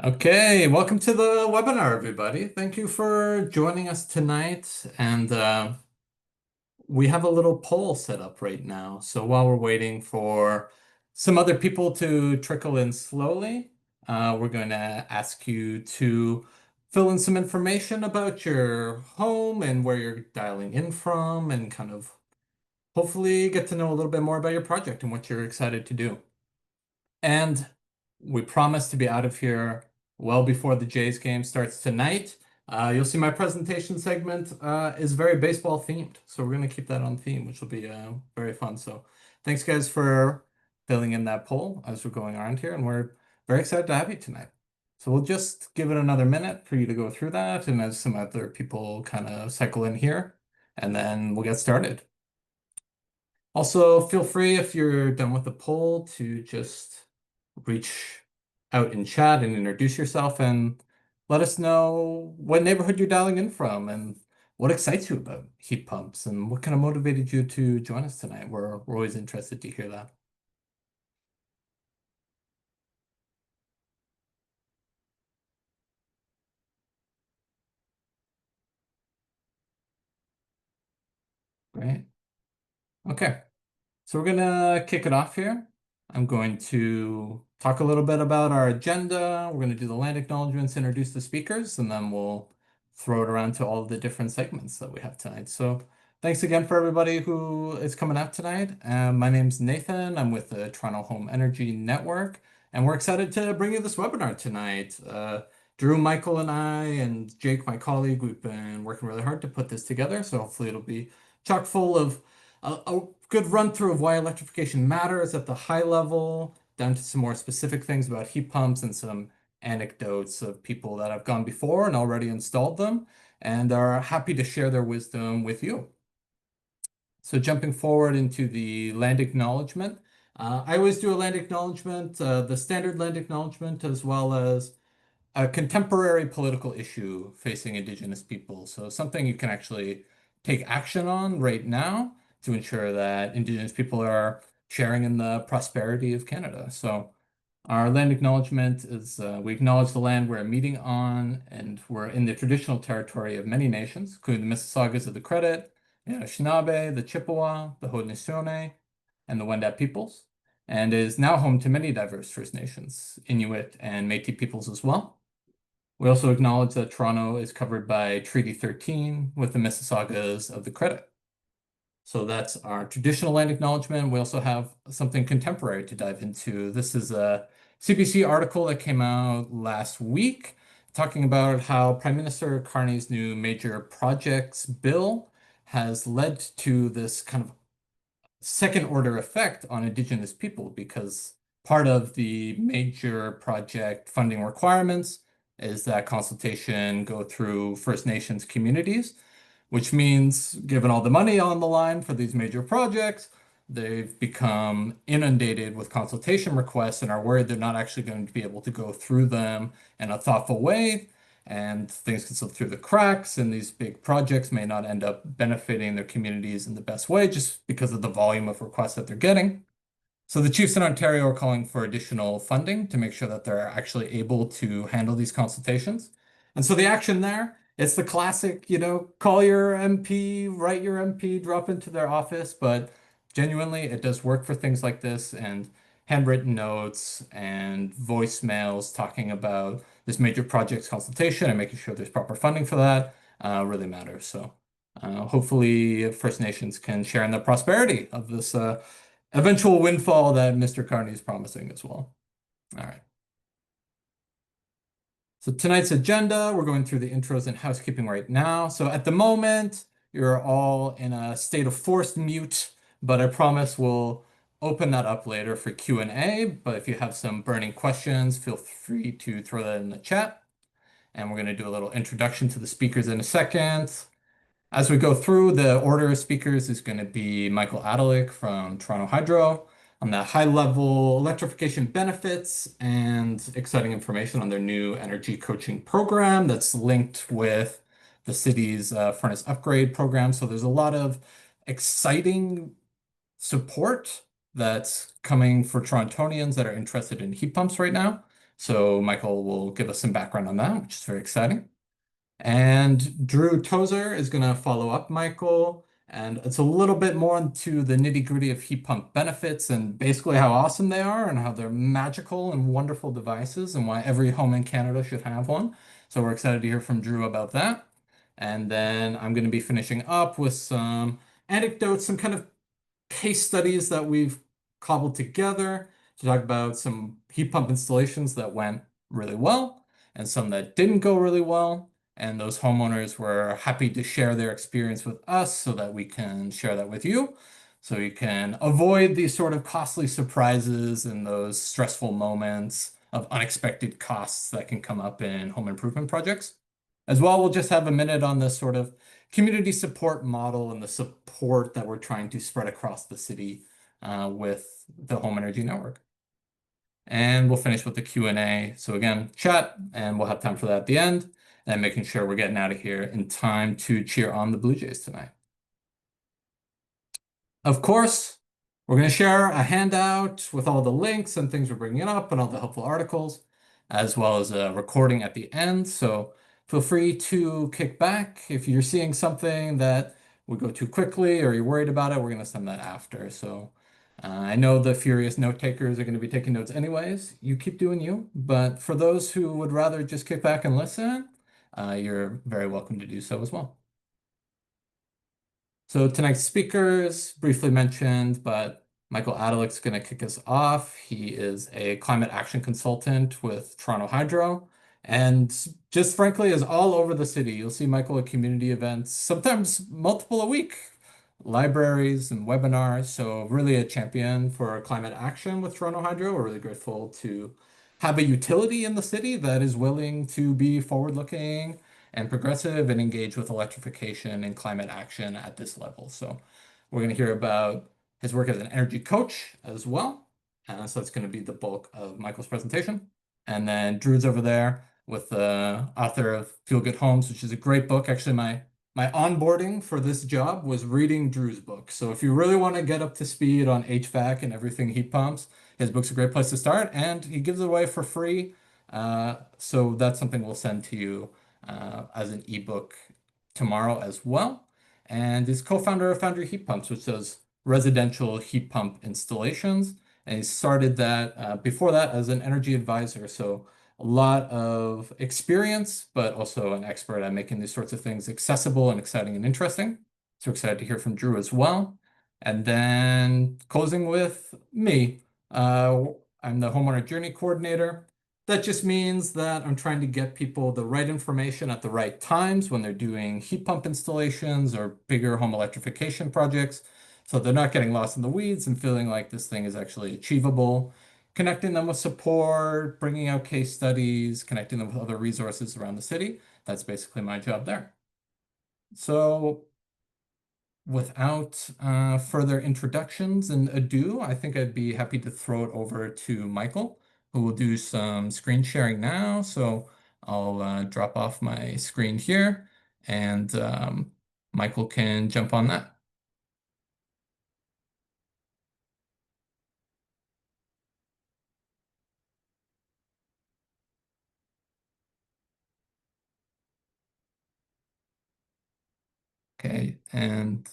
Okay, welcome to the webinar, everybody. Thank you for joining us tonight. And we have a little poll set up right now. So while we're waiting for some other people to trickle in slowly, we're going to ask you to fill in some information about your home and where you're dialing in from, and kind of hopefully get to know a little bit more about your project and what you're excited to do. And we promise to be out of here well before the Jays game starts tonight. You'll see my presentation segment is very baseball themed. So we're going to keep that on theme, which will be very fun. So thanks, guys, for filling in that poll as we're going around here. And we're very excited to have you tonight. So we'll just give it another minute for you to go through that. And as some other people kind of cycle in here, and then we'll get started. Also, feel free if you're done with the poll to just reach out in chat and introduce yourself and let us know what neighborhood you're dialing in from and what excites you about heat pumps and what kind of motivated you to join us tonight. We're always interested to hear that. Great. Okay. So we're gonna kick it off here. I'm going to talk a little bit about our agenda. We're going to do the land acknowledgements, introduce the speakers, and then we'll throw it around to all of the different segments that we have tonight. So thanks again for everybody who is coming out tonight. My name's Nathan. I'm with the Toronto Home Energy Network, and we're excited to bring you this webinar tonight. Drew, Michael, and I, and Jake, my colleague, we've been working really hard to put this together. So hopefully it'll be chock full of a good run through of why electrification matters at the high level, down to some more specific things about heat pumps and some anecdotes of people that have gone before and already installed them and are happy to share their wisdom with you. So jumping forward into the land acknowledgement, I always do a land acknowledgement, the standard land acknowledgement, as well as a contemporary political issue facing Indigenous people. So something you can actually take action on right now to ensure that Indigenous people are sharing in the prosperity of Canada. So our land acknowledgement is we acknowledge the land we're meeting on, and we're in the traditional territory of many nations, including the Mississaugas of the Credit, the Anishinaabe, the Chippewa, the Haudenosaunee, and the Wendat peoples, and is now home to many diverse First Nations, Inuit, and Métis peoples as well. We also acknowledge that Toronto is covered by Treaty 13 with the Mississaugas of the Credit. So that's our traditional land acknowledgement. We also have something contemporary to dive into. This is a CBC article that came out last week talking about how Prime Minister Carney's new major projects bill has led to this kind of second order effect on Indigenous people, because part of the major project funding requirements is that consultation go through First Nations communities, which means given all the money on the line for these major projects, they've become inundated with consultation requests and are worried they're not actually going to be able to go through them in a thoughtful way, and things can slip through the cracks, and these big projects may not end up benefiting their communities in the best way just because of the volume of requests that they're getting. So the chiefs in Ontario are calling for additional funding to make sure that they're actually able to handle these consultations. And so the action there, it's the classic, call your MP, write your MP, drop into their office, but genuinely it does work for things like this, and handwritten notes and voicemails talking about this major projects consultation and making sure there's proper funding for that really matters. So hopefully First Nations can share in the prosperity of this eventual windfall that Mr. Carney is promising as well. All right. So tonight's agenda, we're going through the intros and housekeeping right now. So at the moment, you're all in a state of forced mute, but I promise we'll open that up later for Q&A. But if you have some burning questions, feel free to throw that in the chat. And we're going to do a little introduction to the speakers in a second. As we go through, the order of speakers is going to be Michael Adalik from Toronto Hydro on the high-level electrification benefits and exciting information on their new energy coaching program that's linked with the city's furnace upgrade program. So there's a lot of exciting support that's coming for Torontonians that are interested in heat pumps right now. So Michael will give us some background on that, which is very exciting. And Drew Tozer is going to follow up Michael. And it's a little bit more into the nitty-gritty of heat pump benefits and basically how awesome they are and how they're magical and wonderful devices and why every home in Canada should have one. So we're excited to hear from Drew about that. And then I'm going to be finishing up with some anecdotes, some kind of case studies that we've cobbled together to talk about some heat pump installations that went really well and some that didn't go really well. And those homeowners were happy to share their experience with us so that we can share that with you. So you can avoid these sort of costly surprises and those stressful moments of unexpected costs that can come up in home improvement projects. As well, we'll just have a minute on this sort of community support model and the support that we're trying to spread across the city with the Home Energy Network. And we'll finish with the Q&A. So again, chat, and we'll have time for that at the end, and making sure we're getting out of here in time to cheer on the Blue Jays tonight. Of course, we're going to share a handout with all the links and things we're bringing up and all the helpful articles, as well as a recording at the end. So feel free to kick back. If you're seeing something that would go too quickly or you're worried about it, we're going to send that after. So I know the furious note takers are going to be taking notes anyways. You keep doing you. But for those who would rather just kick back and listen, you're very welcome to do so as well. So tonight's speakers, briefly mentioned, but Michael Adelic's going to kick us off. He is a climate action consultant with Toronto Hydro, and just frankly is all over the city. You'll see Michael at community events, sometimes multiple a week, libraries and webinars. So really a champion for climate action with Toronto Hydro. We're really grateful to have a utility in the city that is willing to be forward-looking and progressive and engage with electrification and climate action at this level. So we're going to hear about his work as an energy coach as well. So that's going to be the bulk of Michael's presentation. And then Drew's over there with the author of Feel Good Homes, which is a great book. Actually, my onboarding for this job was reading Drew's book. So if you really want to get up to speed on HVAC and everything heat pumps, his book's a great place to start, and he gives it away for free. So that's something we'll send to you as an ebook tomorrow as well. And he's co-founder of Foundry Heat Pumps, which does residential heat pump installations. And he started that before that as an energy advisor. So a lot of experience, but also an expert at making these sorts of things accessible and exciting and interesting. So excited to hear from Drew as well. And then closing with me. I'm the homeowner journey coordinator. That just means that I'm trying to get people the right information at the right times when they're doing heat pump installations or bigger home electrification projects. So they're not getting lost in the weeds and feeling like this thing is actually achievable. Connecting them with support, bringing out case studies, connecting them with other resources around the city. That's basically my job there. So without further introductions and ado, I think I'd be happy to throw it over to Michael, who will do some screen sharing now. So I'll drop off my screen here and Michael can jump on that. Okay, and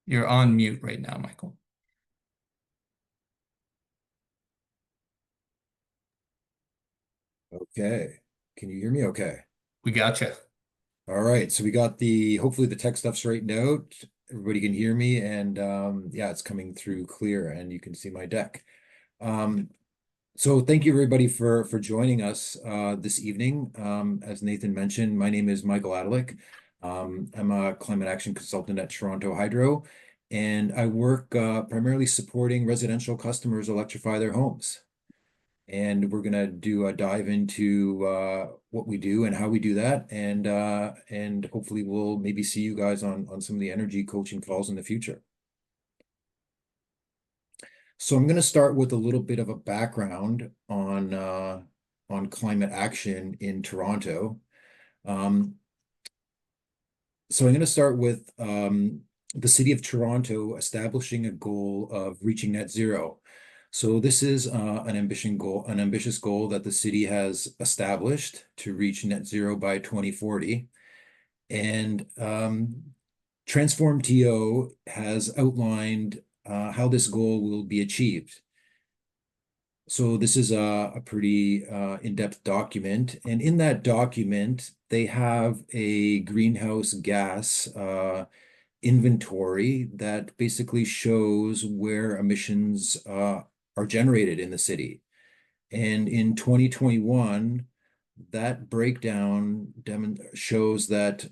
you're on mute right now, Michael. Okay. Can you hear me okay? We gotcha. All right. So we got hopefully the tech stuff straightened out. Everybody can hear me and yeah, it's coming through clear and you can see my deck. Um, so thank you everybody for joining us this evening. As Nathan mentioned, my name is Michael Adelic. I'm a climate action consultant at Toronto Hydro, and I work primarily supporting residential customers electrify their homes. And we're gonna do a dive into what we do and how we do that, and hopefully we'll maybe see you guys on some of the energy coaching calls in the future. So I'm gonna start with a little bit of a background on climate action in Toronto. So I'm gonna start with the city of Toronto establishing a goal of reaching net zero. So this is an ambitious goal that the city has established to reach net zero by 2040. And Transform TO has outlined how this goal will be achieved. So this is a pretty in-depth document, and in that document, they have a greenhouse gas inventory that basically shows where emissions are generated in the city. And in 2021, that breakdown shows that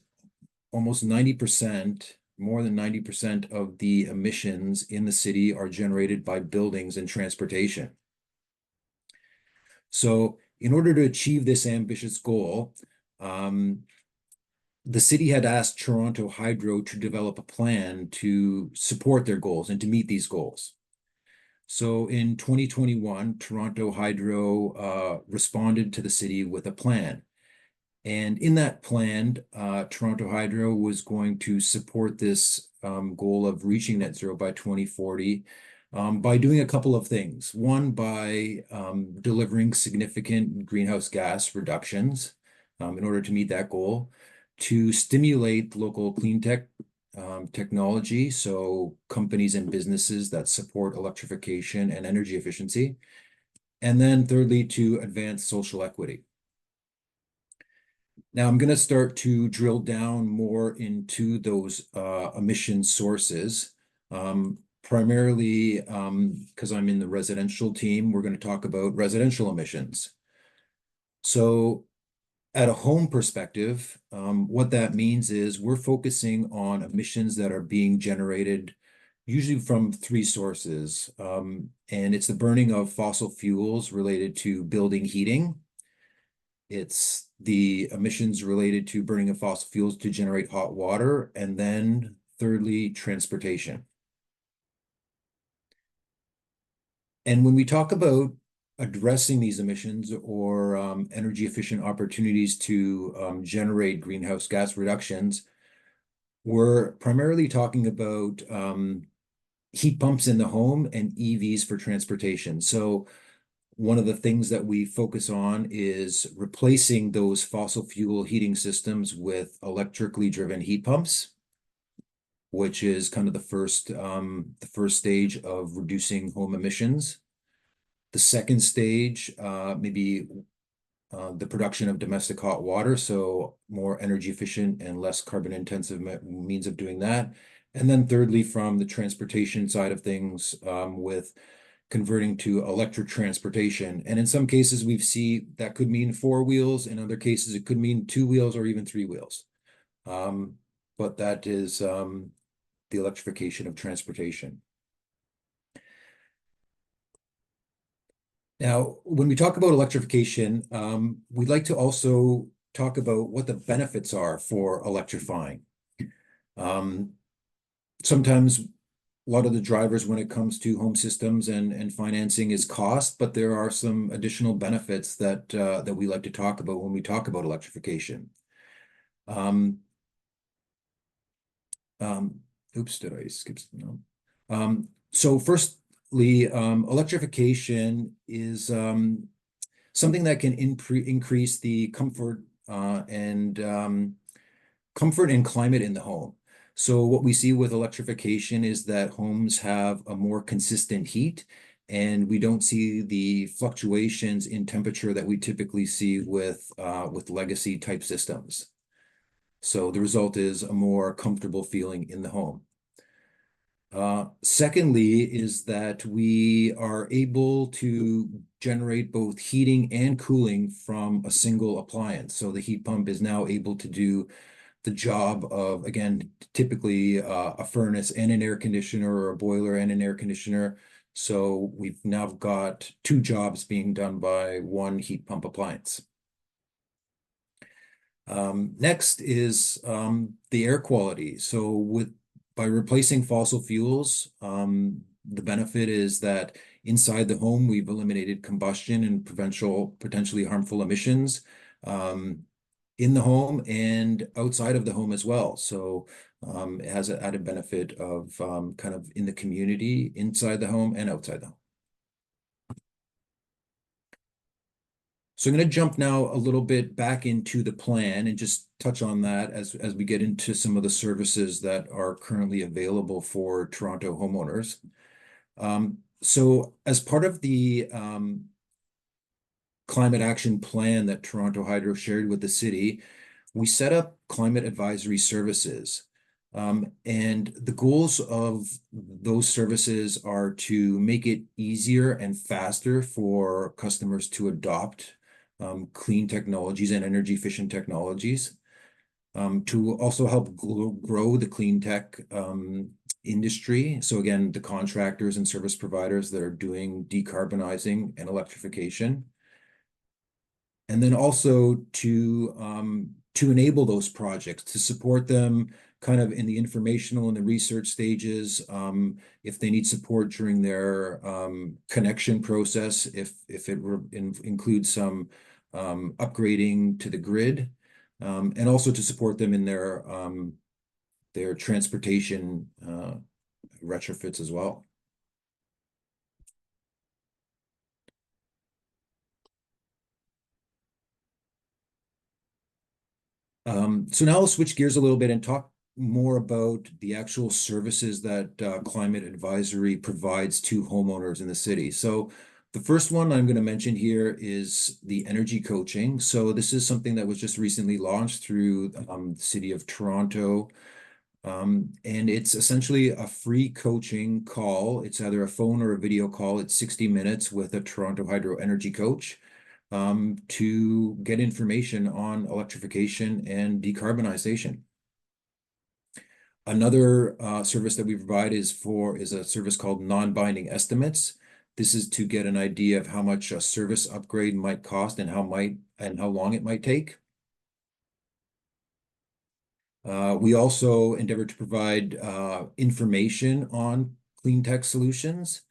almost 90%, more than 90% of the emissions in the city are generated by buildings and transportation. So in order to achieve this ambitious goal, the city had asked Toronto Hydro to develop a plan to support their goals and to meet these goals. So in 2021, Toronto Hydro responded to the city with a plan. And in that plan, Toronto Hydro was going to support this goal of reaching net zero by 2040 by doing a couple of things. One, by delivering significant greenhouse gas reductions in order to meet that goal, to stimulate local clean tech technology, so companies and businesses that support electrification and energy efficiency, and then thirdly, to advance social equity. Now I'm going to start to drill down more into those emission sources. Primarily because I'm in the residential team, we're going to talk about residential emissions. So at a home perspective, what that means is we're focusing on emissions that are being generated usually from three sources. And it's the burning of fossil fuels related to building heating. It's the emissions related to burning of fossil fuels to generate hot water. And then thirdly, transportation. And when we talk about addressing these emissions or energy efficient opportunities to generate greenhouse gas reductions, we're primarily talking about heat pumps in the home and EVs for transportation. So one of the things that we focus on is replacing those fossil fuel heating systems with electrically driven heat pumps, which is kind of the first stage of reducing home emissions. The second stage, maybe the production of domestic hot water, so more energy efficient and less carbon intensive means of doing that. And then thirdly, from the transportation side of things, with converting to electric transportation. And in some cases, we've seen that could mean 4 wheels. In other cases, it could mean 2 wheels or even 3 wheels. But that is the electrification of transportation. Now, when we talk about electrification, we'd like to also talk about what the benefits are for electrifying. Sometimes a lot of the drivers when it comes to home systems and financing is cost, but there are some additional benefits that that we like to talk about when we talk about electrification. Oops, did I skip? No. So firstly, electrification is something that can increase the comfort and climate in the home. So what we see with electrification is that homes have a more consistent heat, and we don't see the fluctuations in temperature that we typically see with legacy type systems. So the result is a more comfortable feeling in the home. Secondly, is that we are able to generate both heating and cooling from a single appliance. So the heat pump is now able to do the job of, again, typically a furnace and an air conditioner, or a boiler and an air conditioner. So we've now got 2 jobs being done by one heat pump appliance. Next is the air quality. So by replacing fossil fuels, the benefit is that inside the home, we've eliminated combustion and potentially harmful emissions in the home and outside of the home as well. So it has an added benefit of kind of in the community, inside the home and outside the home. So I'm going to jump now a little bit back into the plan and just touch on that as we get into some of the services that are currently available for Toronto homeowners. So as part of the climate action plan that Toronto Hydro shared with the city, we set up climate advisory services. And the goals of those services are to make it easier and faster for customers to adopt clean technologies and energy efficient technologies, to also help grow the clean tech industry. So again, the contractors and service providers that are doing decarbonizing and electrification. And then also to enable those projects, to support them kind of in the informational and the research stages, if they need support during their connection process, if it includes some upgrading to the grid, and also to support them in their transportation retrofits as well. So now I'll switch gears a little bit and talk more about the actual services that Climate Advisory provides to homeowners in the city. So the first one I'm going to mention here is the energy coaching. So this is something that was just recently launched through the City of Toronto. And it's essentially a free coaching call. It's either a phone or a video call. It's 60 minutes with a Toronto Hydro energy coach to get information on electrification and decarbonization. Another service that we provide is a service called non-binding estimates. This is to get an idea of how much a service upgrade might cost and how long it might take. We also endeavor to provide information on clean tech solutions.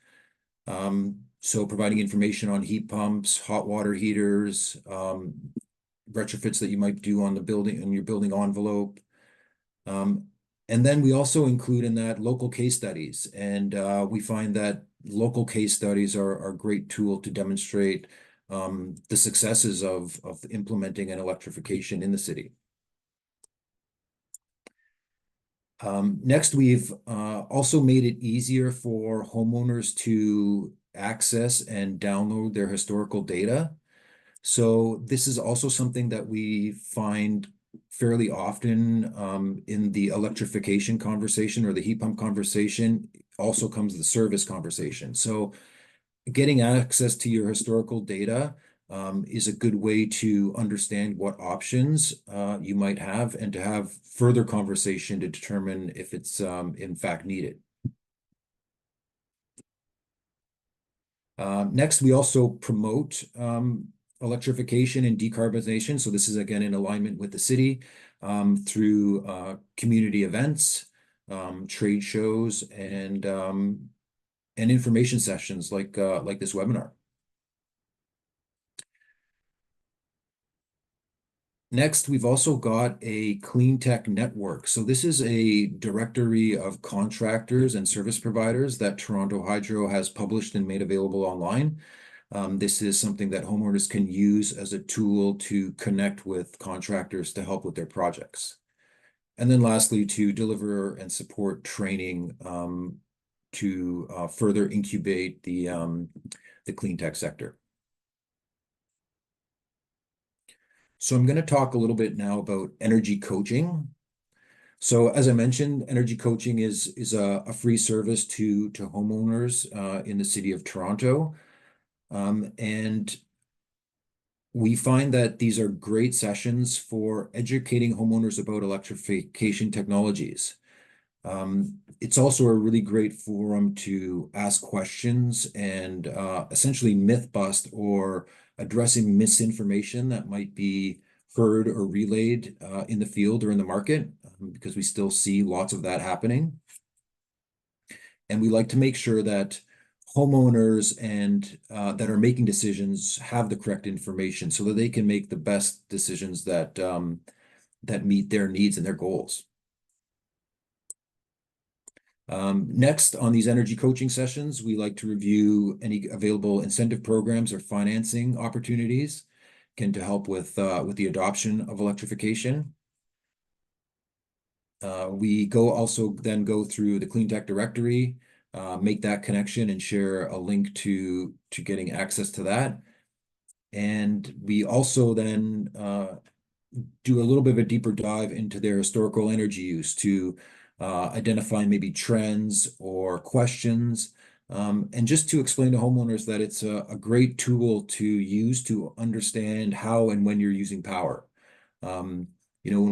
So providing information on heat pumps, hot water heaters, retrofits that you might do on your building envelope. And then we also include in that local case studies. And we find that local case studies are a great tool to demonstrate the successes of implementing an electrification in the city. Next, we've also made it easier for homeowners to access and download their historical data. So this is also something that we find fairly often in the electrification conversation or the heat pump conversation. Also comes the service conversation. So getting access to your historical data is a good way to understand what options you might have and to have further conversation to determine if it's in fact needed. Next, we also promote electrification and decarbonization. So this is again in alignment with the city through community events, trade shows, and information sessions like this webinar. Next, we've also got a clean tech network. So this is a directory of contractors and service providers that Toronto Hydro has published and made available online. This is something that homeowners can use as a tool to connect with contractors to help with their projects. And then lastly, to deliver and support training to further incubate the clean tech sector. So I'm going to talk a little bit now about energy coaching. So as I mentioned, energy coaching is a free service to homeowners in the city of Toronto. And we find that these are great sessions for educating homeowners about electrification technologies. It's also a really great forum to ask questions and essentially myth bust or addressing misinformation that might be heard or relayed in the field or in the market, because we still see lots of that happening. And we like to make sure that homeowners and that are making decisions have the correct information so that they can make the best decisions that meet their needs and their goals. Next, on these energy coaching sessions, we like to review any available incentive programs or financing opportunities. again, to help with the adoption of electrification. We also then go through the clean tech directory, make that connection and share a link to getting access to that. And we also then do a little bit of a deeper dive into their historical energy use to identify maybe trends or questions, and just to explain to homeowners that it's a great tool to use to understand how and when you're using power. When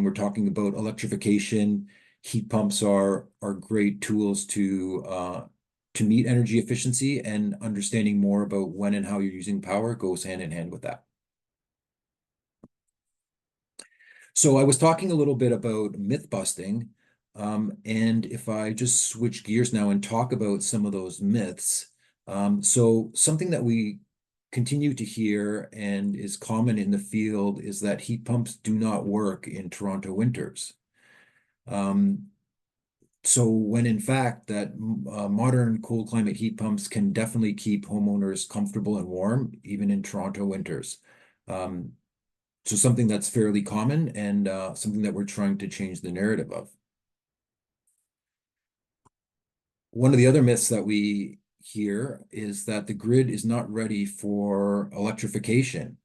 we're talking about electrification, heat pumps are great tools to meet energy efficiency, and understanding more about when and how you're using power goes hand in hand with that. So I was talking a little bit about myth busting, and if I just switch gears now and talk about some of those myths. So something that we continue to hear and is common in the field is that heat pumps do not work in Toronto winters. So when in fact that modern cold climate heat pumps can definitely keep homeowners comfortable and warm, even in Toronto winters. So something that's fairly common, and something that we're trying to change the narrative of. One of the other myths that we hear is that the grid is not ready for electrification.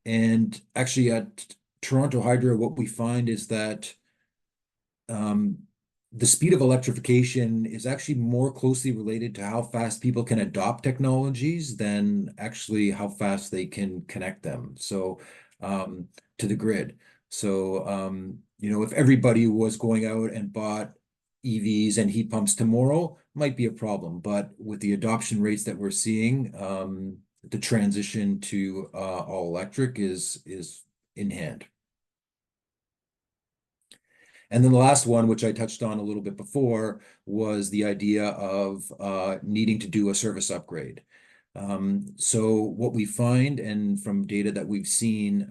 And actually at Toronto Hydro, what we find is that the speed of electrification is actually more closely related to how fast people can adopt technologies than actually how fast they can connect them. So to the grid. So if everybody was going out and bought EVs and heat pumps tomorrow, might be a problem. But with the adoption rates that we're seeing, the transition to all electric is in hand. And then the last one, which I touched on a little bit before, was the idea of needing to do a service upgrade. So what we find, and from data that we've seen,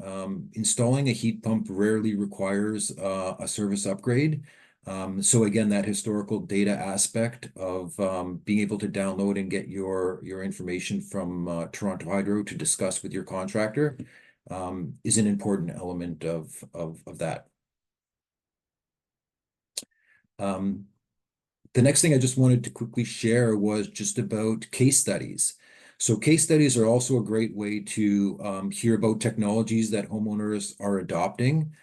installing a heat pump rarely requires a service upgrade. So again, that historical data aspect of being able to download and get your information from Toronto Hydro to discuss with your contractor is an important element of that. The next thing I just wanted to quickly share was just about case studies. So case studies are also a great way to hear about technologies that homeowners are adopting,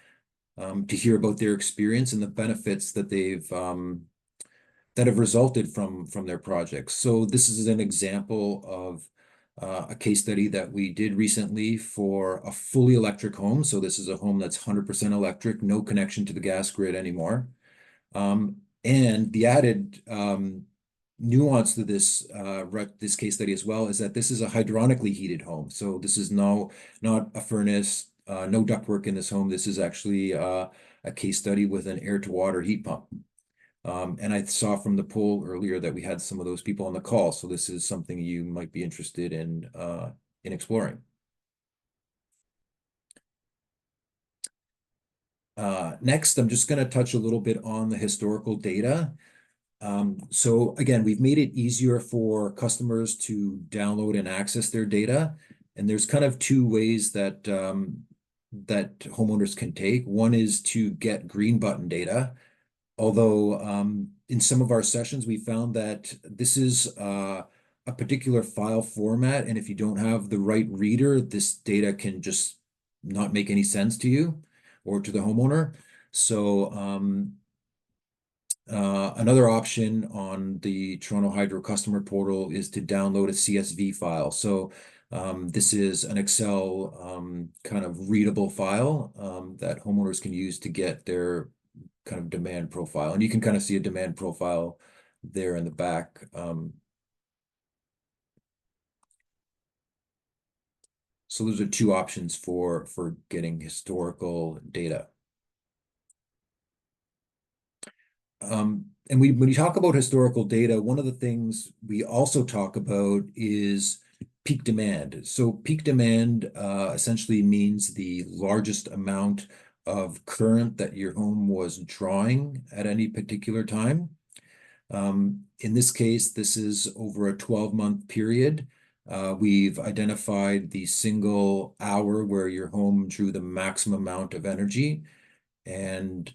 to hear about their experience and the benefits that that have resulted from their projects. So this is an example of a case study that we did recently for a fully electric home. So this is a home that's 100% electric, no connection to the gas grid anymore. And the added nuance to this case study as well is that this is a hydronically heated home. So this is not a furnace, no ductwork in this home. This is actually a case study with an air-to-water heat pump. And I saw from the poll earlier that we had some of those people on the call. So this is something you might be interested in exploring. Next, I'm just going to touch a little bit on the historical data. So again, we've made it easier for customers to download and access their data. And there's kind of two ways that that homeowners can take. One is to get green button data. Although in some of our sessions, we found that this is a particular file format. And if you don't have the right reader, this data can just not make any sense to you or to the homeowner. So another option on the Toronto Hydro customer portal is to download a CSV file. So this is an Excel kind of readable file that homeowners can use to get their kind of demand profile. And you can kind of see a demand profile there in the back. So those are two options for getting historical data. And when you talk about historical data, one of the things we also talk about is peak demand. So peak demand essentially means the largest amount of current that your home was drawing at any particular time. In this case, this is over a 12-month period. We've identified the single hour where your home drew the maximum amount of energy and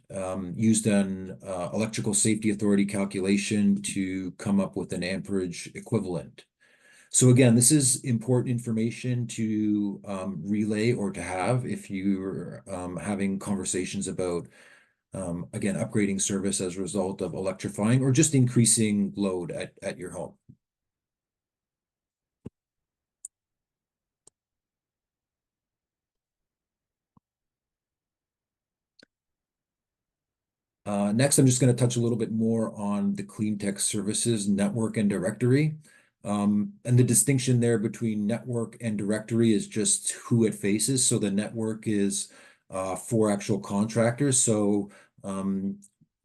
used an electrical safety authority calculation to come up with an amperage equivalent. So again, this is important information to relay or to have if you're having conversations about, again, upgrading service as a result of electrifying or just increasing load at your home. Next, I'm just going to touch a little bit more on the clean tech services network and directory. And the distinction there between network and directory is just who it faces. So the network is for actual contractors. So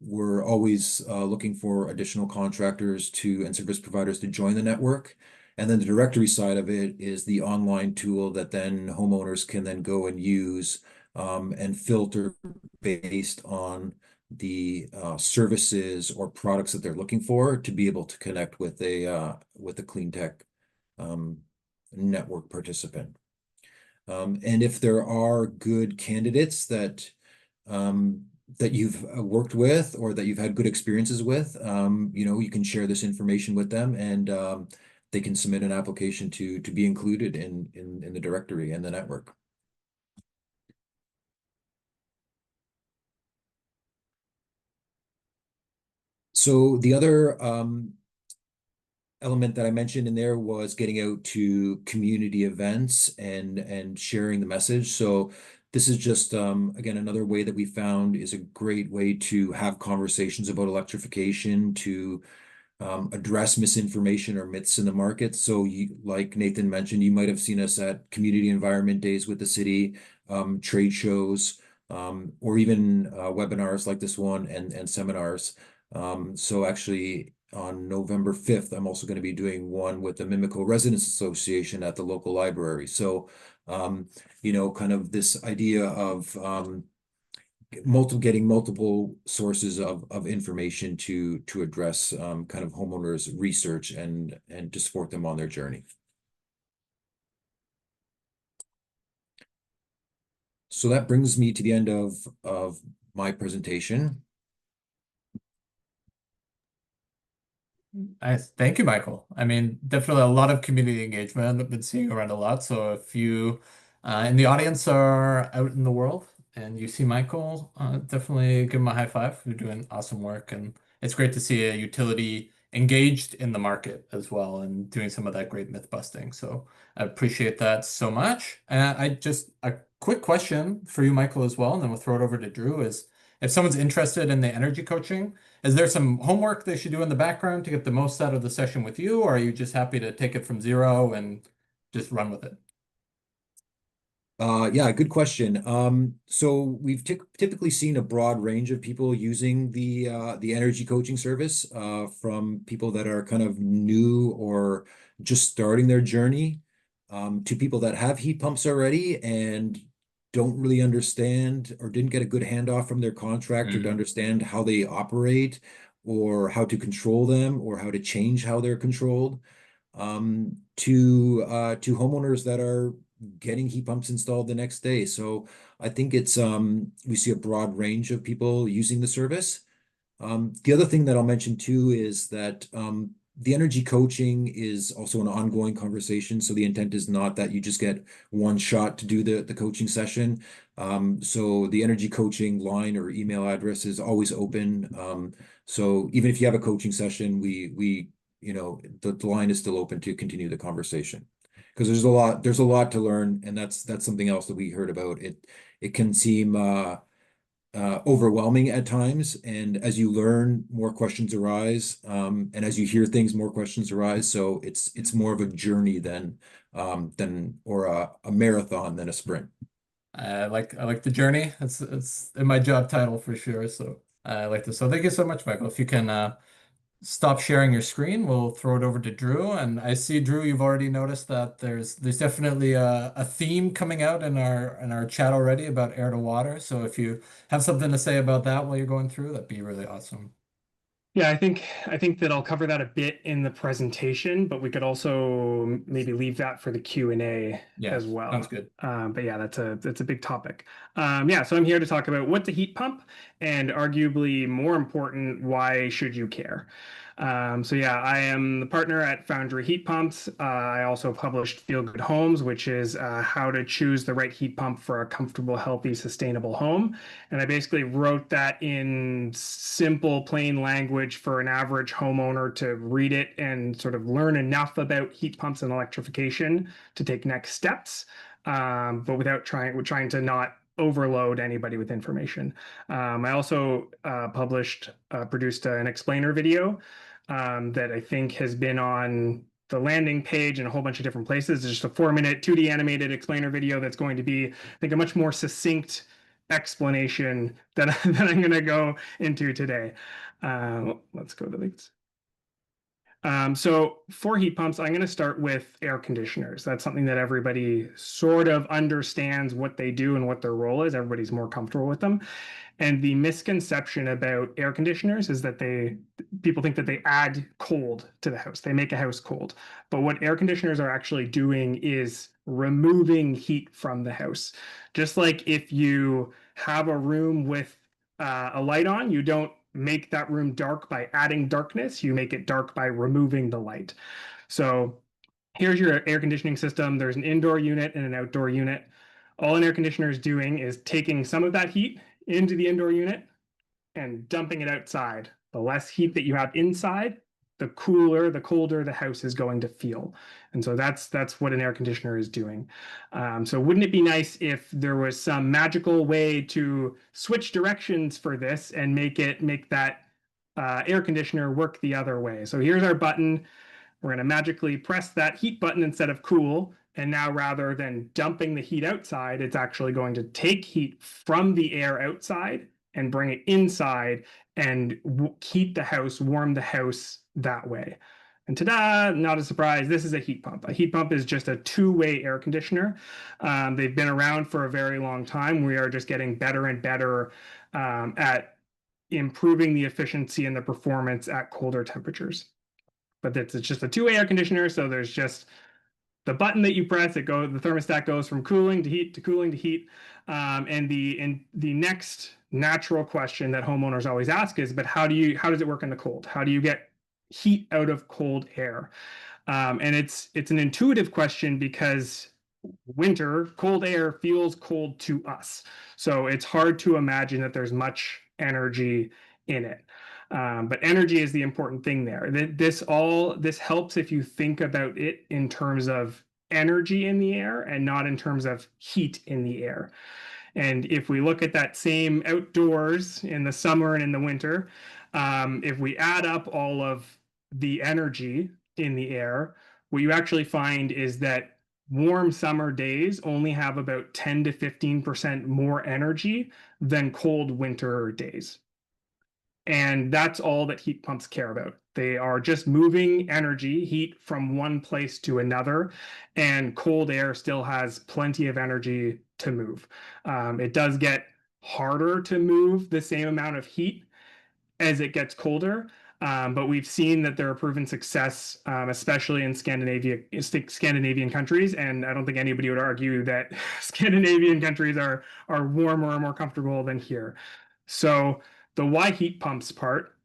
we're always looking for additional contractors and service providers to join the network. And then the directory side of it is the online tool that then homeowners can then go and use and filter based on the services or products that they're looking for to be able to connect with a clean tech network participant. And if there are good candidates that you've worked with or that you've had good experiences with, you can share this information with them, and they can submit an application to be included in the directory and the network. So the other element that I mentioned in there was getting out to community events and sharing the message. So this is just again another way that we found is a great way to have conversations about electrification, to address misinformation or myths in the market. So like Nathan mentioned, you might have seen us at community environment days with the city, trade shows, or even webinars like this one and seminars. So actually on November 5th, I'm also going to be doing one with the Mimico Residents Association at the local library. So, kind of this idea of getting multiple sources of information to address kind of homeowners research and to support them on their journey. So that brings me to the end of my presentation. Thank you, Michael. I mean, definitely a lot of community engagement I've been seeing around a lot. So if you in the audience are out in the world and you see Michael, definitely give him a high five. You're doing awesome work, and it's great to see a utility engaged in the market as well and doing some of that great myth busting. So I appreciate that so much. And I just a quick question for you, Michael, as well, and then we'll throw it over to Drew, is if someone's interested in the energy coaching, is there some homework they should do in the background to get the most out of the session with you, or are you just happy to take it from zero and just run with it? Yeah, good question. So we've typically seen a broad range of people using the energy coaching service, from people that are kind of new or just starting their journey, to people that have heat pumps already and don't really understand or didn't get a good handoff from their contractor to Mm. understand how they operate or how to control them or how to change how they're controlled, to homeowners that are getting heat pumps installed the next day. So I think it's we see a broad range of people using the service. The other thing that I'll mention too is that the energy coaching is also an ongoing conversation. So the intent is not that you just get one shot to do the coaching session. So the energy coaching line or email address is always open. So even if you have a coaching session, the line is still open to continue the conversation. Because there's a lot to learn, and that's something else that we heard about. It can seem overwhelming at times, and as you learn, more questions arise, and as you hear things, more questions arise. So it's more of a journey than or a marathon than a sprint. I like the journey. It's in my job title for sure. So I like this. So thank you so much, Michael. If you can stop sharing your screen, we'll throw it over to Drew. And I see, Drew, you've already noticed that there's definitely a theme coming out in our chat already about air to water. So if you have something to say about that while you're going through, that'd be really awesome. Yeah, I think that I'll cover that a bit in the presentation, but we could also maybe leave that for the Q&A as Yes, sounds well. good. But yeah, that's a big topic. Yeah, so I'm here to talk about what's a heat pump, and arguably more important, why should you care? So yeah, I am the partner at Foundry Heat Pumps. I also published Feel Good Homes, which is how to choose the right heat pump for a comfortable, healthy, sustainable home. And I basically wrote that in simple, plain language for an average homeowner to read it and sort of learn enough about heat pumps and electrification to take next steps, but without trying to not overload anybody with information. I also produced an explainer video that I think has been on the landing page and a whole bunch of different places. It's just a 4-minute 2D animated explainer video that's going to be, I think, a much more succinct explanation that, that I'm going to go into today. Let's go to these. So for heat pumps, I'm going to start with air conditioners. That's something that everybody sort of understands what they do and what their role is. Everybody's more comfortable with them. And the misconception about air conditioners is that people think that they add cold to the house. They make a house cold. But what air conditioners are actually doing is removing heat from the house. Just like if you have a room with a light on, you don't make that room dark by adding darkness, you make it dark by removing the light. So here's your air conditioning system. There's an indoor unit and an outdoor unit. All an air conditioner is doing is taking some of that heat into the indoor unit and dumping it outside. The less heat that you have inside, the cooler, the colder the house is going to feel. And so that's what an air conditioner is doing. So wouldn't it be nice if there was some magical way to switch directions for this and make that air conditioner work the other way? So here's our button. We're going to magically press that heat button instead of cool. And now rather than dumping the heat outside, it's actually going to take heat from the air outside and bring it inside and keep the house, warm the house that way. And ta-da, not a surprise, this is a heat pump. A heat pump is just a two-way air conditioner. They've been around for a very long time. We are just getting better and better at improving the efficiency and the performance at colder temperatures. But it's just a two-way air conditioner, so there's just the button that you press, the thermostat goes from cooling to heat to cooling to heat. And the next natural question that homeowners always ask is, but how does it work in the cold? How do you get heat out of cold air? And it's an intuitive question because winter, cold air feels cold to us. So it's hard to imagine that there's much energy in it. But energy is the important thing there. This helps if you think about it in terms of energy in the air and not in terms of heat in the air. And if we look at that same outdoors in the summer and in the winter, if we add up all of the energy in the air, what you actually find is that warm summer days only have about 10 to 15% more energy than cold winter days. And that's all that heat pumps care about. They are just moving energy, heat from one place to another, and cold air still has plenty of energy to move. It does get harder to move the same amount of heat as it gets colder, but we've seen that there are proven success, especially in Scandinavian countries, and I don't think anybody would argue that Scandinavian countries are warmer or more comfortable than here. So the why heat pumps part,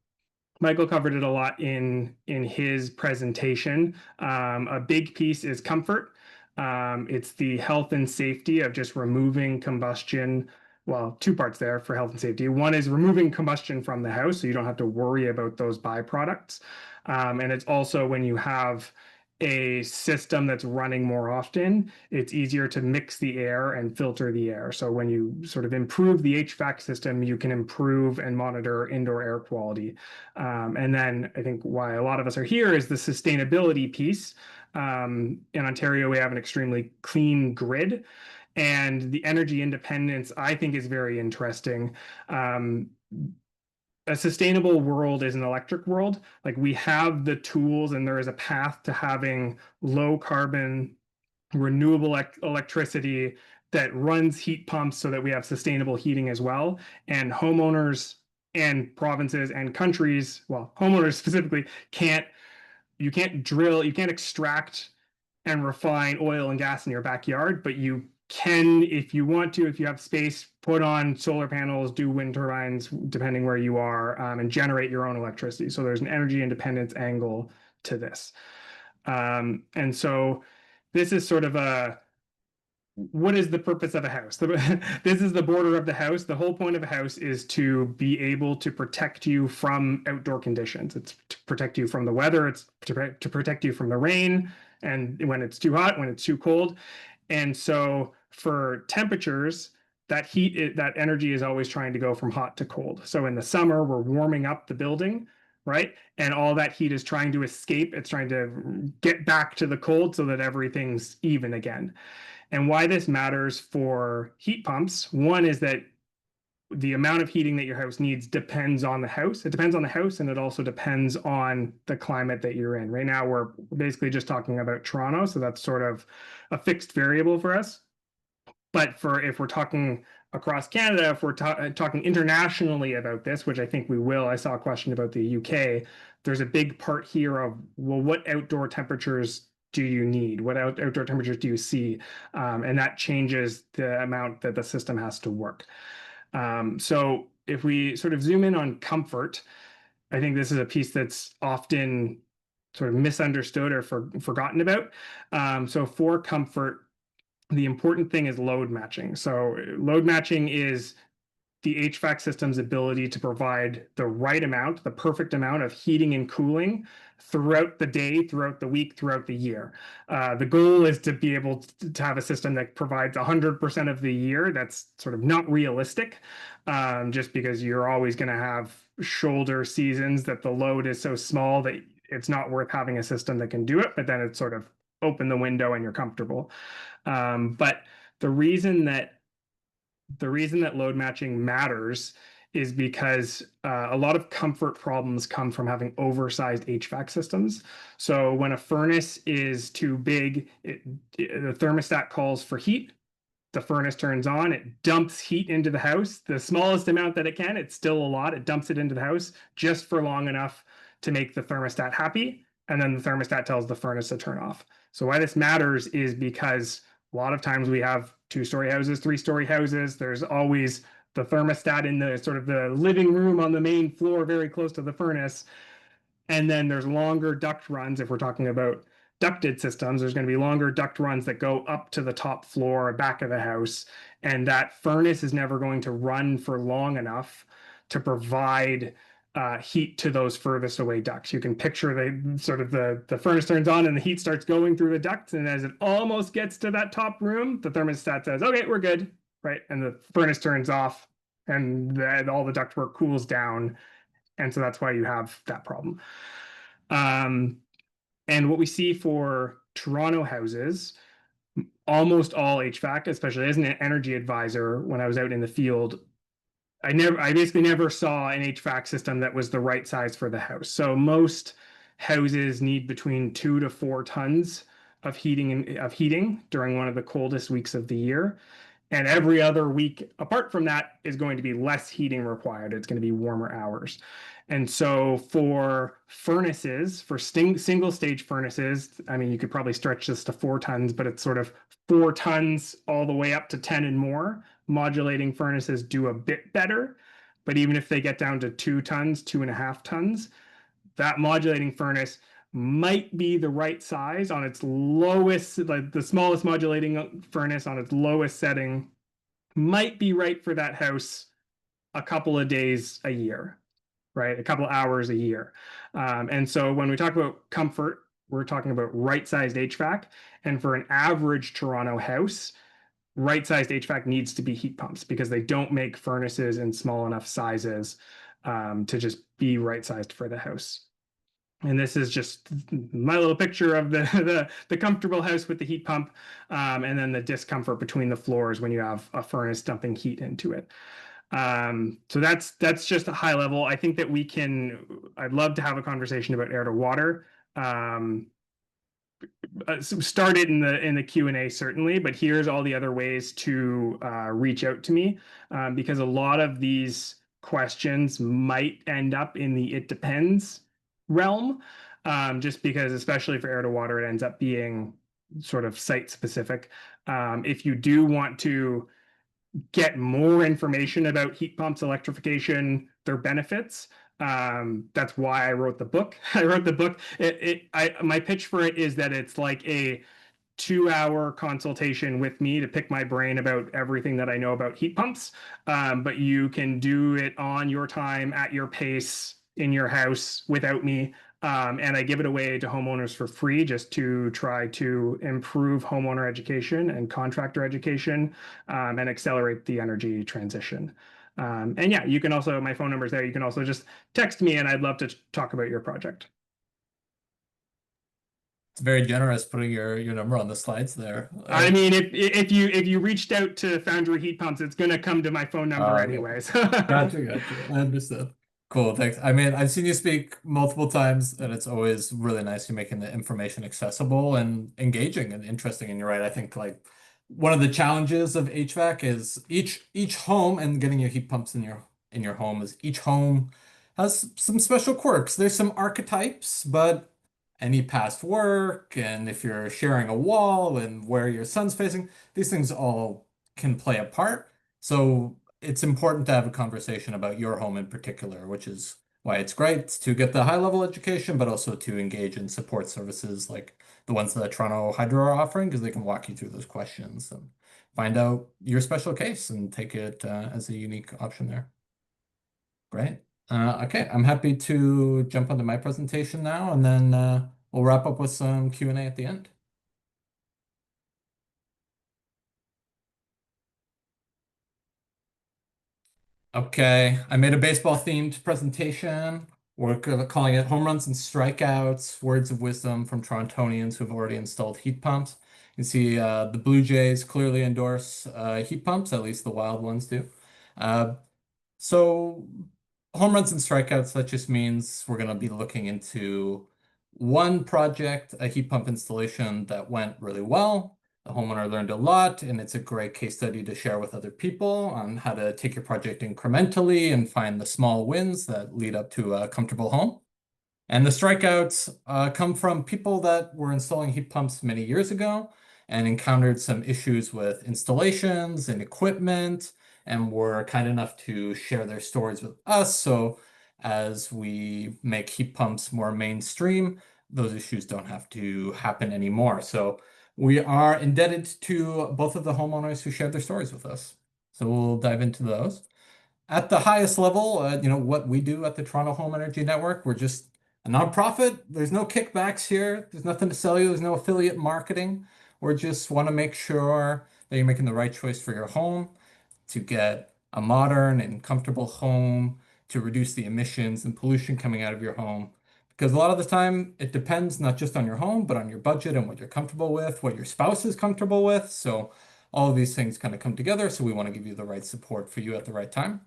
Michael covered it a lot in his presentation. A big piece is comfort. It's the health and safety of just removing combustion. Well, two parts there for health and safety. One is removing combustion from the house, so you don't have to worry about those byproducts. And it's also when you have a system that's running more often, it's easier to mix the air and filter the air. So when you sort of improve the HVAC system, you can improve and monitor indoor air quality. And then I think why a lot of us are here is the sustainability piece. In Ontario, we have an extremely clean grid, and the energy independence, I think, is very interesting. A sustainable world is an electric world. Like we have the tools, and there is a path to having low carbon, renewable electricity that runs heat pumps so that we have sustainable heating as well. And homeowners and provinces and countries, well, homeowners specifically, you can't drill, you can't extract and refine oil and gas in your backyard, but you can, if you want to, if you have space, put on solar panels, do wind turbines, depending where you are, and generate your own electricity. So there's an energy independence angle to this. And so this is sort of what is the purpose of a house? This is the border of the house. The whole point of a house is to be able to protect you from outdoor conditions. It's to protect you from the weather. It's to protect you from the rain and when it's too hot, when it's too cold. And so for temperatures, that energy is always trying to go from hot to cold. So in the summer, we're warming up the building, right? And all that heat is trying to escape. It's trying to get back to the cold so that everything's even again. And why this matters for heat pumps, one is that the amount of heating that your house needs depends on the house. It depends on the house, and it also depends on the climate that you're in. Right now, we're basically just talking about Toronto, so that's sort of a fixed variable for us. But if we're talking across Canada, if we're talking internationally about this, which I think we will, I saw a question about the UK, there's a big part here of, well, what outdoor temperatures do you need? What outdoor temperatures do you see? And that changes the amount that the system has to work. So if we sort of zoom in on comfort, I think this is a piece that's often sort of misunderstood or forgotten about. So for comfort, the important thing is load matching. So load matching is the HVAC system's ability to provide the right amount, the perfect amount of heating and cooling throughout the day, throughout the week, throughout the year. The goal is to be able to have a system that provides 100% of the year. That's sort of not realistic, just because you're always going to have shoulder seasons that the load is so small that it's not worth having a system that can do it, but then it's sort of open the window and you're comfortable. But the reason that load matching matters is because a lot of comfort problems come from having oversized HVAC systems. So when a furnace is too big, the thermostat calls for heat. The furnace turns on, it dumps heat into the house. The smallest amount that it can, it's still a lot. It dumps it into the house just for long enough to make the thermostat happy. And then the thermostat tells the furnace to turn off. So why this matters is because a lot of times we have 2-story houses, 3-story houses. There's always the thermostat in the sort of the living room on the main floor, very close to the furnace. And then there's longer duct runs. If we're talking about ducted systems, there's going to be longer duct runs that go up to the top floor, back of the house. And that furnace is never going to run for long enough to provide heat to those furthest away ducts. You can picture the furnace turns on and the heat starts going through the ducts. And as it almost gets to that top room, the thermostat says, okay, we're good, right? And the furnace turns off and all the ductwork cools down. And so that's why you have that problem. And what we see for Toronto houses, almost all HVAC, especially as an energy advisor, when I was out in the field, I basically never saw an HVAC system that was the right size for the house. So most houses need between 2 to 4 tons of heating during one of the coldest weeks of the year. And every other week apart from that is going to be less heating required. It's going to be warmer hours. And so for furnaces, for single stage furnaces, I mean, you could probably stretch this to 4 tons, but it's sort of 4 tons all the way up to 10 and more. Modulating furnaces do a bit better. But even if they get down to 2 tons, 2.5 tons, that modulating furnace might be the right size on its lowest, like the smallest modulating furnace on its lowest setting might be right for that house a couple of days a year, right? A couple of hours a year. And so when we talk about comfort, we're talking about right-sized HVAC. And for an average Toronto house, right-sized HVAC needs to be heat pumps because they don't make furnaces in small enough sizes to just be right-sized for the house. And this is just my little picture of the comfortable house with the heat pump, and then the discomfort between the floors when you have a furnace dumping heat into it. So that's just a high level. I think that I'd love to have a conversation about air to water. Start it in the Q&A certainly, but here's all the other ways to reach out to me, because a lot of these questions might end up in the it depends realm, just because, especially for air to water, it ends up being sort of site specific. If you do want to get more information about heat pumps, electrification, their benefits, that's why I wrote the book. I wrote the book. My pitch for it is that it's like a 2-hour consultation with me to pick my brain about everything that I know about heat pumps. But you can do it on your time, at your pace, in your house without me. And I give it away to homeowners for free just to try to improve homeowner education and contractor education, and accelerate the energy transition. And yeah, you can also, my phone number is there. You can also just text me and I'd love to talk about your project. It's very generous putting your number on the slides there. I mean, if you reached out to Foundry Heat Pumps, it's gonna come to my phone number Okay. anyways. Gotcha. I understood. Cool, thanks. I mean, I've seen you speak multiple times, and it's always really nice you're making the information accessible and engaging and interesting. And you're right. I think like one of the challenges of HVAC is each home and getting your heat pumps in your home is each home has some special quirks. There's some archetypes, but any past work and if you're sharing a wall and where your sun's facing, these things all can play a part. So it's important to have a conversation about your home in particular, which is why it's great to get the high level education, but also to engage in support services like the ones that Toronto Hydro are offering, because they can walk you through those questions and find out your special case and take it as a unique option there. Great. Okay, I'm happy to jump onto my presentation now, and then we'll wrap up with some Q&A at the end. Okay, I made a baseball-themed presentation. We're calling it Home Runs and Strikeouts, Words of Wisdom from Torontonians who've already installed heat pumps. You can see the Blue Jays clearly endorse heat pumps, at least the wild ones do. So home runs and strikeouts, that just means we're going to be looking into one project, a heat pump installation that went really well. The homeowner learned a lot, and it's a great case study to share with other people on how to take your project incrementally and find the small wins that lead up to a comfortable home. And the strikeouts come from people that were installing heat pumps many years ago and encountered some issues with installations and equipment and were kind enough to share their stories with us. So as we make heat pumps more mainstream, those issues don't have to happen anymore. So we are indebted to both of the homeowners who shared their stories with us. So we'll dive into those. At the highest level, what we do at the Toronto Home Energy Network, we're just a nonprofit. There's no kickbacks here. There's nothing to sell you. There's no affiliate marketing. We just want to make sure that you're making the right choice for your home to get a modern and comfortable home, to reduce the emissions and pollution coming out of your home. Because a lot of the time, it depends not just on your home, but on your budget and what you're comfortable with, what your spouse is comfortable with. So all of these things kind of come together. So we want to give you the right support for you at the right time.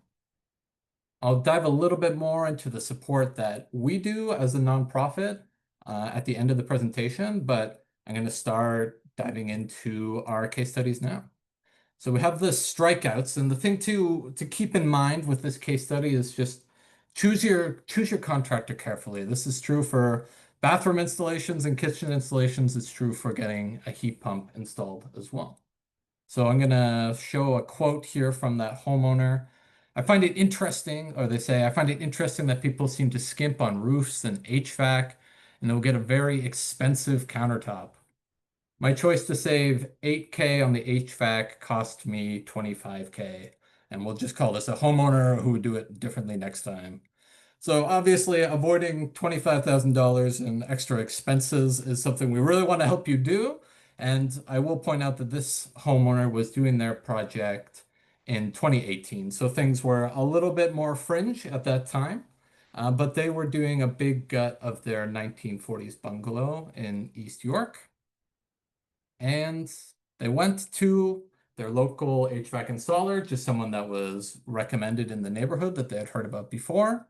I'll dive a little bit more into the support that we do as a nonprofit at the end of the presentation, but I'm going to start diving into our case studies now. So we have the strikeouts, and the thing to keep in mind with this case study is just choose your contractor carefully. This is true for bathroom installations and kitchen installations. It's true for getting a heat pump installed as well. So I'm going to show a quote here from that homeowner. I find it interesting, or they say, I find it interesting that people seem to skimp on roofs and HVAC, and they'll get a very expensive countertop. My choice to save 8K on the HVAC cost me 25K, and we'll just call this a homeowner who would do it differently next time. So obviously avoiding $25,000 in extra expenses is something we really want to help you do. And I will point out that this homeowner was doing their project in 2018. So things were a little bit more fringe at that time, but they were doing a big gut of their 1940s bungalow in East York. And they went to their local HVAC installer, just someone that was recommended in the neighborhood that they had heard about before.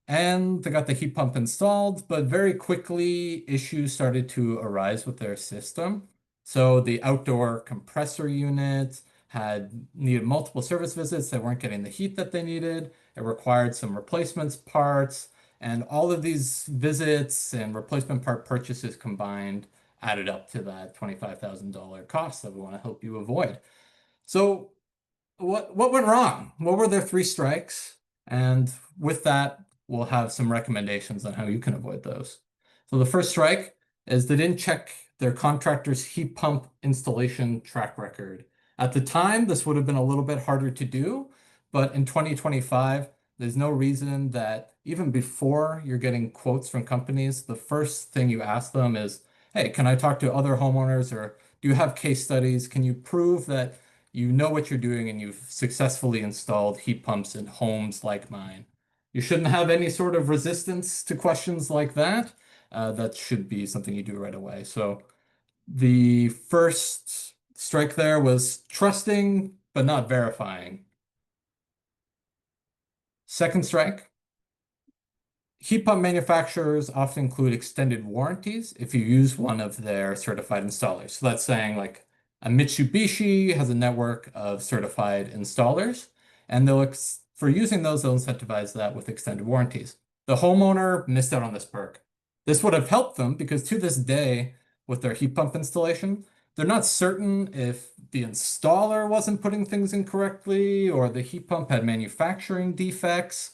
And they got the heat pump installed, but very quickly issues started to arise with their system. So the outdoor compressor unit had needed multiple service visits. They weren't getting the heat that they needed. It required some replacements parts, and all of these visits and replacement part purchases combined added up to that $25,000 cost that we want to help you avoid. So what went wrong? What were their three strikes? And with that, we'll have some recommendations on how you can avoid those. So the first strike is they didn't check their contractor's heat pump installation track record. At the time, this would have been a little bit harder to do, but in 2025, there's no reason that even before you're getting quotes from companies, the first thing you ask them is, hey, can I talk to other homeowners, or do you have case studies? Can you prove that you know what you're doing and you've successfully installed heat pumps in homes like mine? You shouldn't have any sort of resistance to questions like that. That should be something you do right away. So the first strike there was trusting but not verifying. Second strike, heat pump manufacturers often include extended warranties if you use one of their certified installers. So that's saying like a Mitsubishi has a network of certified installers, and for using those, they'll incentivize that with extended warranties. The homeowner missed out on this perk. This would have helped them because to this day, with their heat pump installation, they're not certain if the installer wasn't putting things in correctly or the heat pump had manufacturing defects.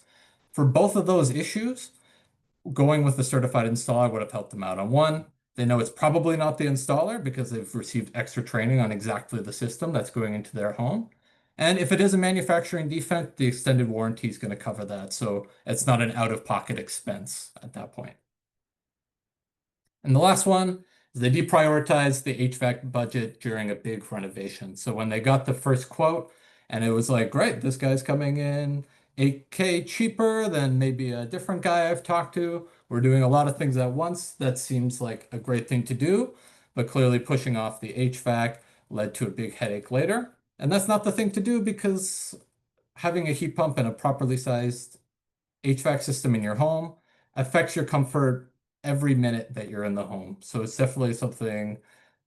For both of those issues, going with the certified installer would have helped them out. On one, they know it's probably not the installer because they've received extra training on exactly the system that's going into their home. And if it is a manufacturing defect, the extended warranty is going to cover that. So it's not an out-of-pocket expense at that point. And the last one is they deprioritized the HVAC budget during a big renovation. So when they got the first quote, and it was like, great, this guy's coming in $8K cheaper than maybe a different guy I've talked to. We're doing a lot of things at once. That seems like a great thing to do, but clearly pushing off the HVAC led to a big headache later. And that's not the thing to do because having a heat pump and a properly sized HVAC system in your home affects your comfort every minute that you're in the home. So it's definitely something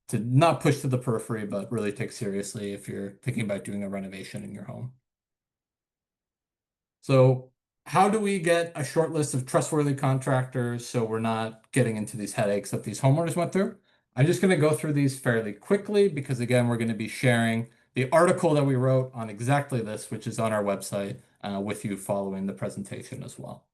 to not push to the periphery, but really take seriously if you're thinking about doing a renovation in your home. So how do we get a short list of trustworthy contractors so we're not getting into these headaches that these homeowners went through? I'm just going to go through these fairly quickly because, again, we're going to be sharing the article that we wrote on exactly this, which is on our website, with you following the presentation as well.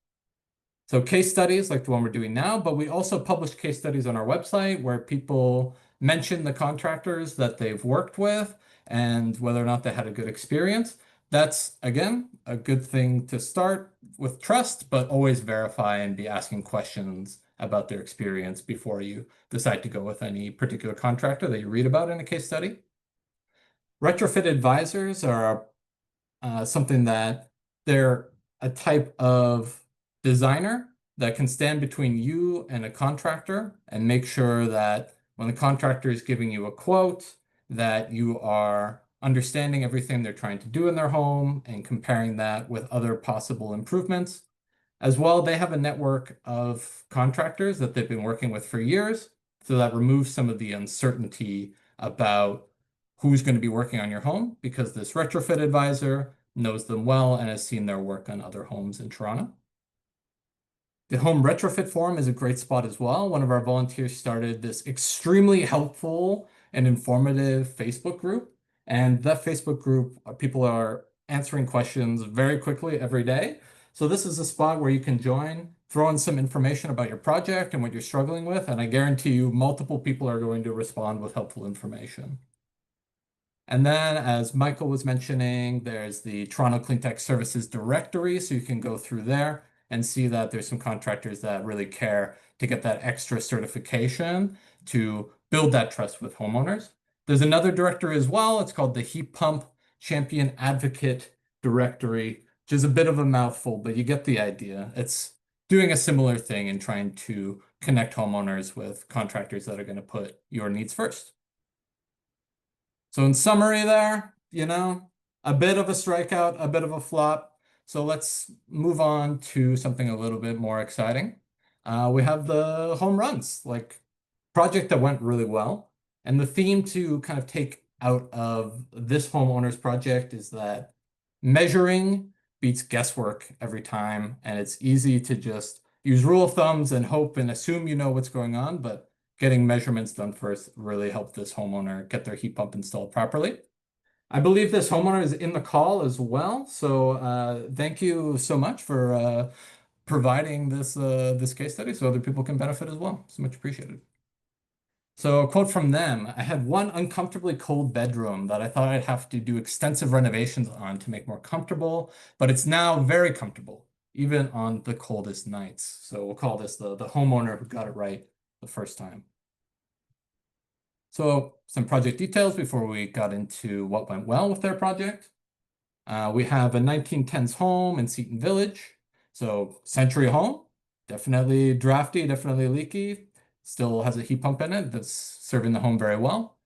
So case studies like the one we're doing now, but we also publish case studies on our website where people mention the contractors that they've worked with and whether or not they had a good experience. That's, again, a good thing to start with trust, but always verify and be asking questions about their experience before you decide to go with any particular contractor that you read about in a case study. Retrofit advisors are something that they're a type of designer that can stand between you and a contractor and make sure that when the contractor is giving you a quote, that you are understanding everything they're trying to do in their home and comparing that with other possible improvements. As well, they have a network of contractors that they've been working with for years, so that removes some of the uncertainty about who's going to be working on your home because this retrofit advisor knows them well and has seen their work on other homes in Toronto. The Home Retrofit Forum is a great spot as well. One of our volunteers started this extremely helpful and informative Facebook group. And that Facebook group, people are answering questions very quickly every day. So this is a spot where you can join, throw in some information about your project and what you're struggling with, and I guarantee you multiple people are going to respond with helpful information. And then, as Michael was mentioning, there's the Toronto Cleantech Services Directory, so you can go through there and see that there's some contractors that really care to get that extra certification to build that trust with homeowners. There's another directory as well. It's called the Heat Pump Champion Advocate Directory, which is a bit of a mouthful, but you get the idea. It's doing a similar thing and trying to connect homeowners with contractors that are going to put your needs first. So in summary there, a bit of a strikeout, a bit of a flop. So let's move on to something a little bit more exciting. We have the home runs, like project that went really well. And the theme to kind of take out of this homeowner's project is that measuring beats guesswork every time, and it's easy to just use rule of thumbs and hope and assume you know what's going on, but getting measurements done first really helped this homeowner get their heat pump installed properly. I believe this homeowner is in the call as well, so thank you so much for providing this case study so other people can benefit as well. So much appreciated. So a quote from them: I had one uncomfortably cold bedroom that I thought I'd have to do extensive renovations on to make more comfortable, but it's now very comfortable, even on the coldest nights. So we'll call this the homeowner who got it right the first time. So some project details before we got into what went well with their project. We have a 1910s home in Seton Village. So century home, definitely drafty, definitely leaky, still has a heat pump in it that's serving the home very well.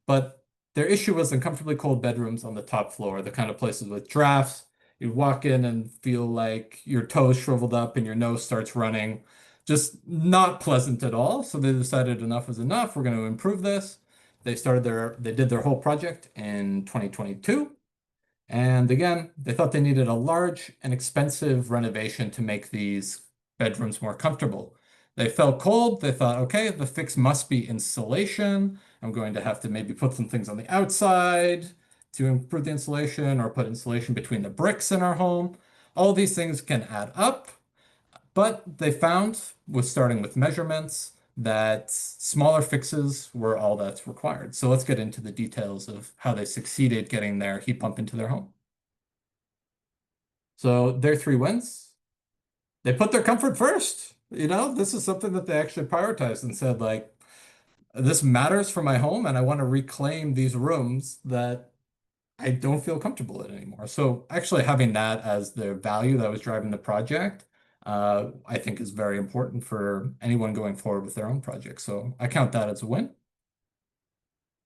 But their issue was uncomfortably cold bedrooms on the top floor, the kind of places with drafts. You'd walk in and feel like your toes shriveled up and your nose starts running. Just not pleasant at all. So they decided enough is enough. We're going to improve this. They did their whole project in 2022. And again, they thought they needed a large and expensive renovation to make these bedrooms more comfortable. They felt cold. They thought, okay, the fix must be insulation. I'm going to have to maybe put some things on the outside to improve the insulation or put insulation between the bricks in our home. All these things can add up, but they found, with starting with measurements, that smaller fixes were all that's required. So let's get into the details of how they succeeded getting their heat pump into their home. So their 3 wins. They put their comfort first. This is something that they actually prioritized and said, like, this matters for my home, and I want to reclaim these rooms that I don't feel comfortable in anymore. So actually having that as the value that was driving the project, I think is very important for anyone going forward with their own project. So I count that as a win.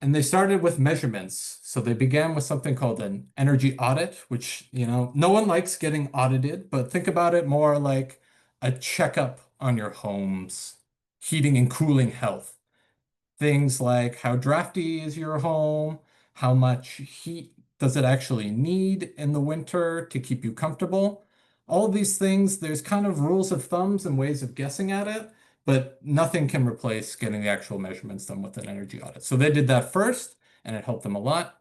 And they started with measurements. So they began with something called an energy audit, which, no one likes getting audited, but think about it more like a checkup on your home's heating and cooling health. Things like how drafty is your home? How much heat does it actually need in the winter to keep you comfortable? All of these things, there's kind of rules of thumbs and ways of guessing at it, but nothing can replace getting the actual measurements done with an energy audit. So they did that first, and it helped them a lot.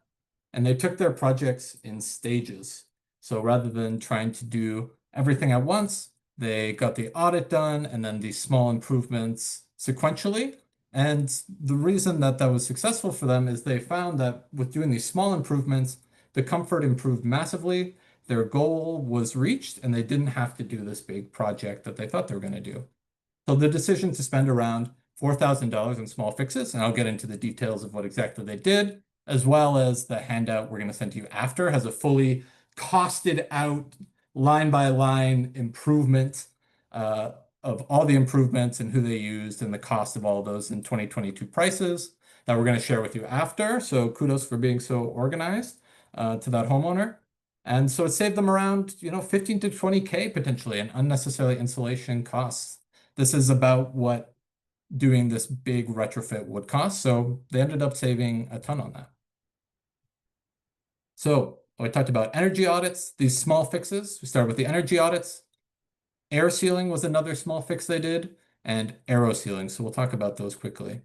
And they took their projects in stages. So rather than trying to do everything at once, they got the audit done and then these small improvements sequentially. And the reason that that was successful for them is they found that with doing these small improvements, the comfort improved massively. Their goal was reached, and they didn't have to do this big project that they thought they were going to do. So the decision to spend around $4,000 in small fixes, and I'll get into the details of what exactly they did, as well as the handout we're going to send to you after, has a fully costed out line by line improvement of all the improvements and who they used and the cost of all those in 2022 prices that we're going to share with you after. So kudos for being so organized to that homeowner. And so it saved them around, 15 to 20K potentially in unnecessary insulation costs. This is about what doing this big retrofit would cost. So they ended up saving a ton on that. So I talked about energy audits, these small fixes. We started with the energy audits. Air sealing was another small fix they did, and aero sealing. So we'll talk about those quickly.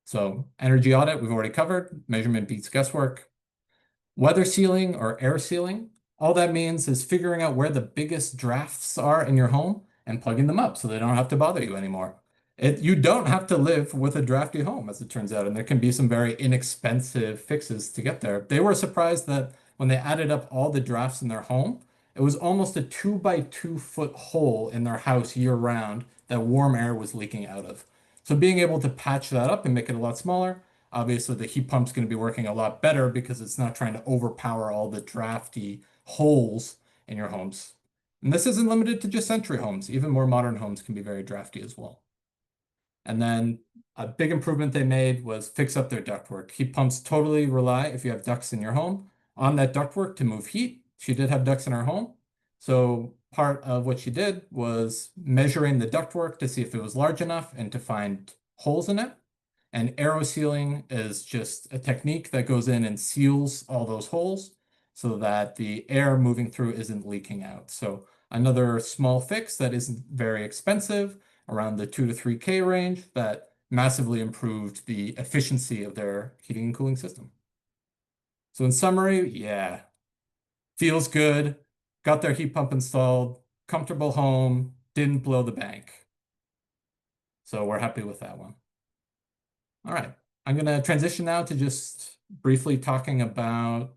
So energy audit, we've already covered. Measurement beats guesswork. Weather sealing or air sealing, all that means is figuring out where the biggest drafts are in your home and plugging them up so they don't have to bother you anymore. You don't have to live with a drafty home, as it turns out, and there can be some very inexpensive fixes to get there. They were surprised that when they added up all the drafts in their home, it was almost a 2 by 2 foot hole in their house year round that warm air was leaking out of. So being able to patch that up and make it a lot smaller, obviously the heat pump's going to be working a lot better because it's not trying to overpower all the drafty holes in your homes. And this isn't limited to just century homes. Even more modern homes can be very drafty as well. And then a big improvement they made was fix up their ductwork. Heat pumps totally rely, if you have ducts in your home, on that ductwork to move heat. She did have ducts in her home. So part of what she did was measuring the ductwork to see if it was large enough and to find holes in it. And aero sealing is just a technique that goes in and seals all those holes so that the air moving through isn't leaking out. So another small fix that isn't very expensive, around the 2 to 3K range, that massively improved the efficiency of their heating and cooling system. So in summary, yeah, feels good, got their heat pump installed, comfortable home, didn't blow the bank. So we're happy with that one. All right, I'm going to transition now to just briefly talking about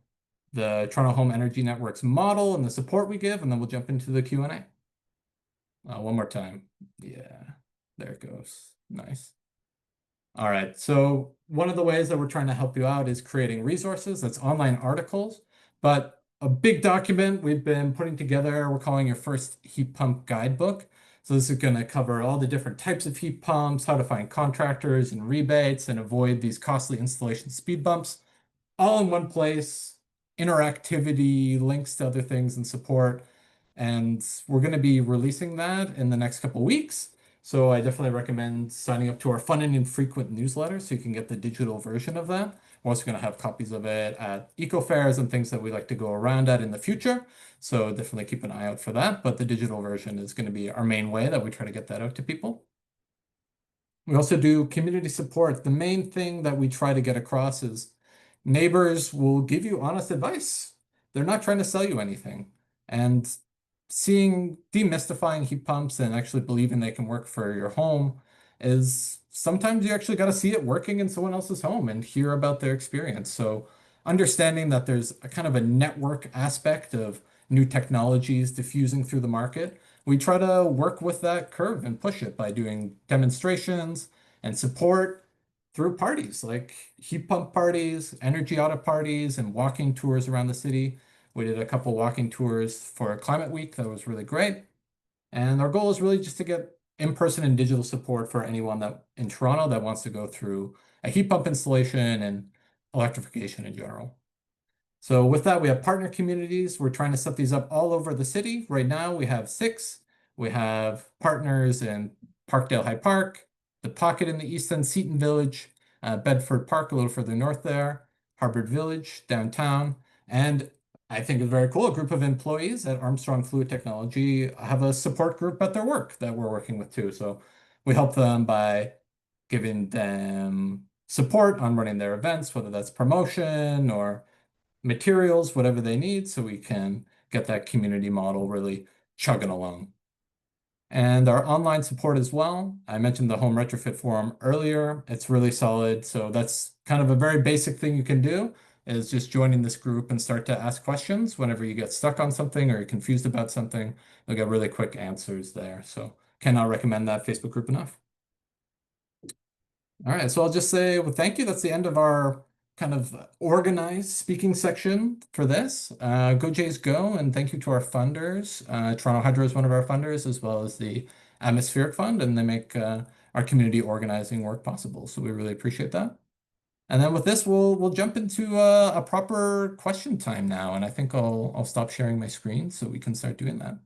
the Toronto Home Energy Network's model and the support we give, and then we'll jump into the Q&A. One more time. Yeah, there it goes. Nice. All right, so one of the ways that we're trying to help you out is creating resources. That's online articles, but a big document we've been putting together, we're calling your first heat pump guidebook. So this is going to cover all the different types of heat pumps, how to find contractors and rebates, and avoid these costly installation speed bumps, all in one place, interactivity, links to other things and support. And we're going to be releasing that in the next couple weeks. So I definitely recommend signing up to our fun and infrequent newsletter so you can get the digital version of that. We're also going to have copies of it at eco fairs and things that we like to go around at in the future. So definitely keep an eye out for that. But the digital version is going to be our main way that we try to get that out to people. We also do community support. The main thing that we try to get across is neighbors will give you honest advice. They're not trying to sell you anything. And demystifying heat pumps and actually believing they can work for your home is sometimes you actually got to see it working in someone else's home and hear about their experience. So understanding that there's a kind of a network aspect of new technologies diffusing through the market, we try to work with that curve and push it by doing demonstrations and support through parties like heat pump parties, energy audit parties, and walking tours around the city. We did a couple walking tours for Climate Week that was really great. And our goal is really just to get in-person and digital support for anyone that in Toronto that wants to go through a heat pump installation and electrification in general. So with that, we have partner communities. We're trying to set these up all over the city. Right now, we have 6. We have partners in Parkdale High Park, the Pocket in the East End, Seton Village, Bedford Park a little further north there, Harvard Village downtown, and I think it's very cool. A group of employees at Armstrong Fluid Technology have a support group at their work that we're working with too. So we help them by giving them support on running their events, whether that's promotion or materials, whatever they need, so we can get that community model really chugging along. And our online support as well. I mentioned the home retrofit forum earlier. It's really solid. So that's kind of a very basic thing you can do is just joining this group and start to ask questions whenever you get stuck on something or you're confused about something. You'll get really quick answers there. So cannot recommend that Facebook group enough. All right, so I'll just say, well, thank you. That's the end of our kind of organized speaking section for this. Go Jays Go, and thank you to our funders. Toronto Hydro is one of our funders, as well as the Atmospheric Fund, and they make our community organizing work possible. So we really appreciate that. And then with this, we'll jump into a proper question time now, and I think I'll stop sharing my screen so we can start doing that.